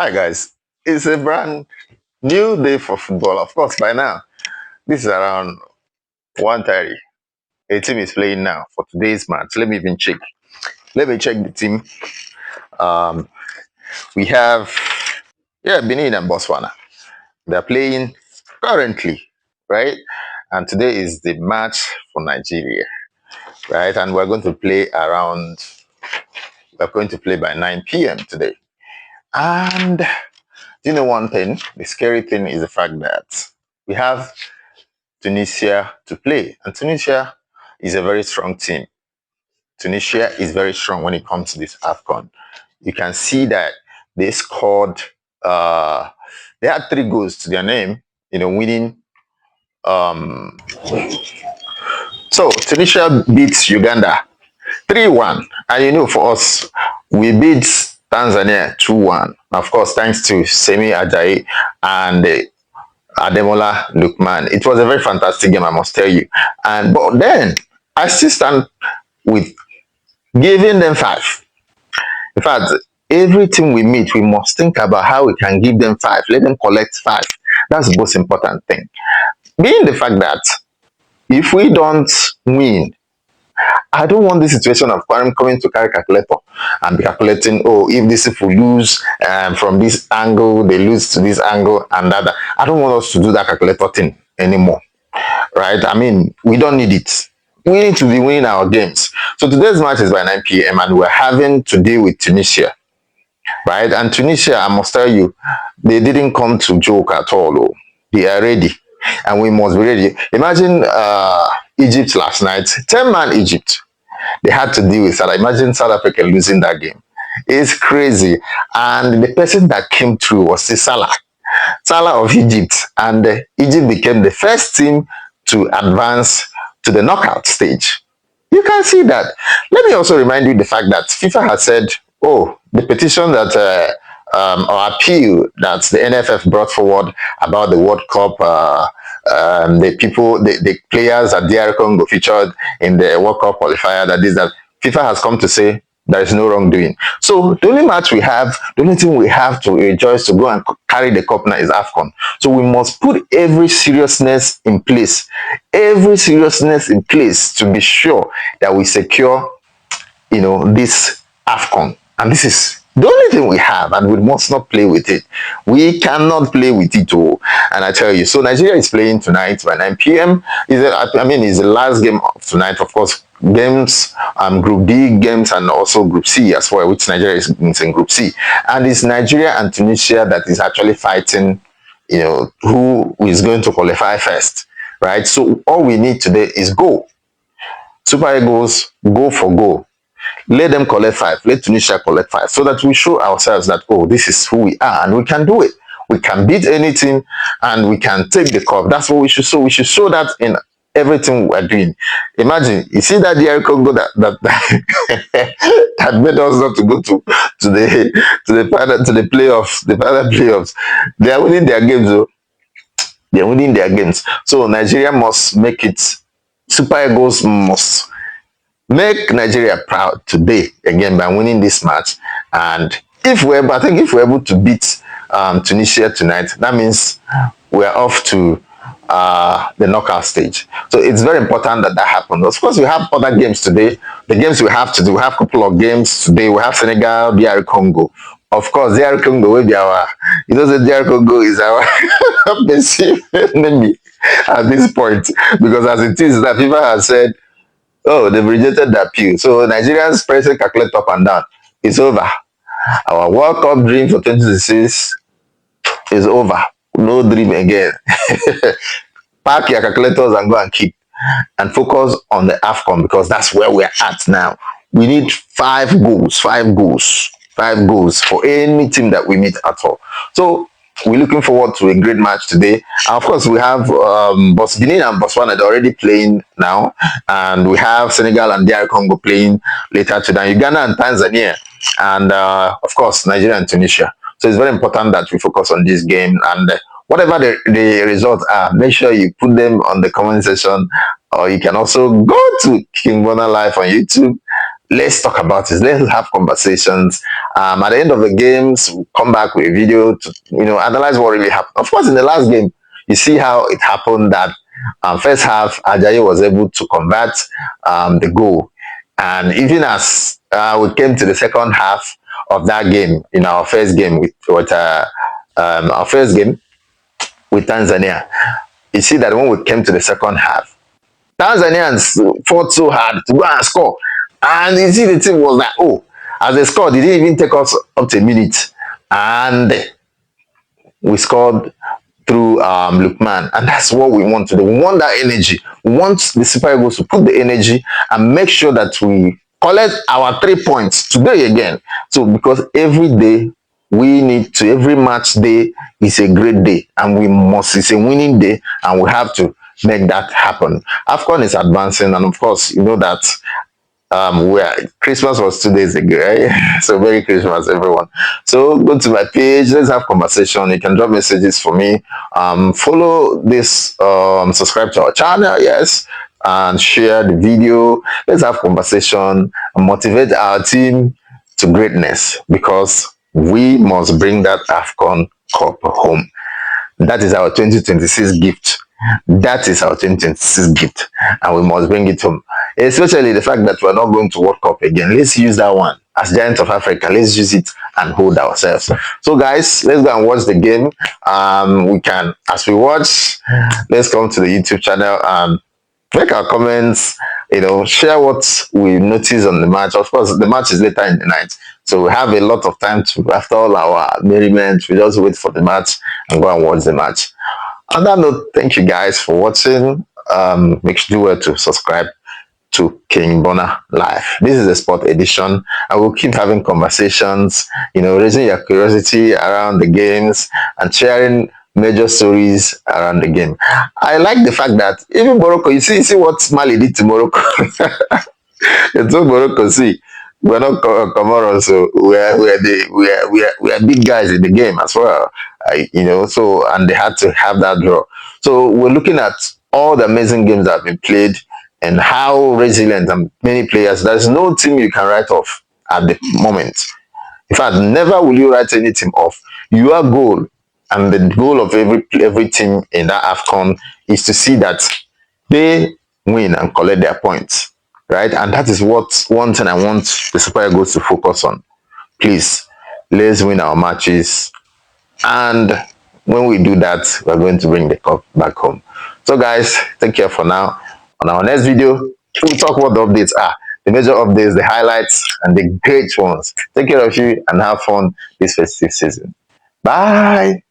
Hi guys, it's a brand new day for football. Of course, by now, this is around 1:30. A team is playing now for today's match. Let me even check. Let me check the team. Um, we have Benin and Botswana. They're playing currently, right? And today is the match for Nigeria, right? And we're going to play by 9 p.m. today. And do you know one thing? The scary thing is the fact that we have Tunisia to play. And Tunisia is a very strong team. Tunisia is very strong when it comes to this AFCON. You can see that they scored, they had 3 goals to their name, winning. So Tunisia beats Uganda 3-1. And for us, we beat Tanzania 2-1. Of course, thanks to Semi Ajayi and Ademola Lukman. It was a very fantastic game, I must tell you. But then I still stand with giving them 5. In fact, everything we meet, we must think about how we can give them 5. Let them collect 5. That's the most important thing. Being the fact that if we don't win, I don't want this situation of coming to carry calculator and be calculating, if this if we lose from this angle, they lose to this angle and that. I don't want us to do that calculator thing anymore, right? I mean, we don't need it. We need to be winning our games. So today's match is by 9 p.m. and we're having to deal with Tunisia, right? And Tunisia, I must tell you, they didn't come to joke at all. They are ready. And we must be ready. Imagine Egypt last night, 10-man Egypt. They had to deal with Salah. Imagine South Africa losing that game. It's crazy. And the person that came through was Salah of Egypt. And Egypt became the first team to advance to the knockout stage. You can see that. Let me also remind you the fact that FIFA has said, the petition that or appeal that the NFF brought forward about the World Cup, the players at DR Congo featured in the World Cup qualifier, that FIFA has come to say there is no wrongdoing. So the only thing we have to rejoice to go and carry the cup now is AFCON. So we must put every seriousness in place to be sure that we secure, this AFCON. And this is the only thing we have, and we must not play with it. We cannot play with it all. And I tell you, so Nigeria is playing tonight by 9 p.m. It's the last game of tonight. Of course, games, Group D games, and also Group C as well, which Nigeria is in Group C. And it's Nigeria and Tunisia that is actually fighting, who is going to qualify first, right? So all we need today is go. Super Eagles, go for goal. Let them collect 5. Let Tunisia collect 5, so that we show ourselves that, this is who we are and we can do it. We can beat any team and we can take the cup. That's what we should show. We should show that in everything we're doing. Imagine, you see that DR Congo that that made us not to go to the playoffs, the final playoffs. They are winning their games, though. They are winning their games. So Nigeria must make it. Super Eagles must make Nigeria proud today again by winning this match. And if we're able to beat Tunisia tonight, that means we're off to the knockout stage. So it's very important that happens. Of course, we have other games today. The games we have to do, we have a couple of games today. We have Senegal, DR Congo. Of course, DR Congo will be our, DR Congo is our perceived enemy at this point, because as it is, that FIFA has said, they've rejected the appeal. So Nigerians pressing calculate up and down. It's over. Our World Cup dream for 2026 is over. No dream again. Pack your calculators and go and keep and focus on the AFCON, because that's where we're at now. We need 5 goals for any team that we meet at all. So we're looking forward to a great match today. And of course, we have Benin and Botswana already playing now. And we have Senegal and DR Congo playing later today. Uganda and Tanzania. And of course, Nigeria and Tunisia. So it's very important that we focus on this game. And whatever the results are, make sure you put them on the comment section. Or you can also go to King Bona Live on YouTube. Let's talk about it. Let's have conversations At the end of the games, we'll come back with a video to analyze what really happened. Of course, in the last game, you see how it happened that first half, Ajayi was able to convert the goal. And even as we came to the second half of that game, in our first game our first game with Tanzania, you see that when we came to the second half, Tanzanians fought so hard to go and score. And you see the team was like, oh, as they scored, it didn't even take us up to a minute. And we scored through Lukman, and that's what we want to do. We want that energy. We want the Super Eagles to put the energy and make sure that we collect our 3 points today again. So because every day we need to, every match day is a great day, and it's a winning day, and we have to make that happen. AFCON is advancing, and of course, you know that where Christmas was 2 days ago, right? So Merry Christmas, everyone. So go to my page, let's have conversation. You can drop messages for me. Follow this, subscribe to our channel, yes, and share the video. Let's have conversation and motivate our team to greatness, because we must bring that AFCON Cup home. That is our 2026 gift. That is our 2026 gift, and we must bring it home. Especially the fact that we're not going to World Cup again. Let's use that one as Giants of Africa. Let's use it and hold ourselves. So, guys, let's go and watch the game. We can, as we watch, let's come to the YouTube channel and make our comments. Share what we noticed on the match. Of course, the match is later in the night, so we have a lot of time to, after all our merriment, we just wait for the match and go and watch the match. On that note, thank you guys for watching. Make sure to subscribe to King Bona Live. This is a sport edition. I will keep having conversations, raising your curiosity around the games and sharing major stories around the game. I like the fact that even Morocco, you see what Mali did to Morocco. It's what Morocco see. We're not Comoros, so we're big guys in the game as well. So, and they had to have that draw. So we're looking at all the amazing games that have been played and how resilient and many players. There's no team you can write off at the moment. In fact, never will you write any team off. Your goal and the goal of every team in that AFCON is to see that they win and collect their points, right? And that is what one thing I want the Super Eagles to focus on. Please, let's win our matches, and when we do that, we're going to bring the cup back home. So, guys, take care for now. On our next video, we'll talk what the updates are, the major updates, the highlights, and the great ones. Take care of you and have fun this festive season. Bye.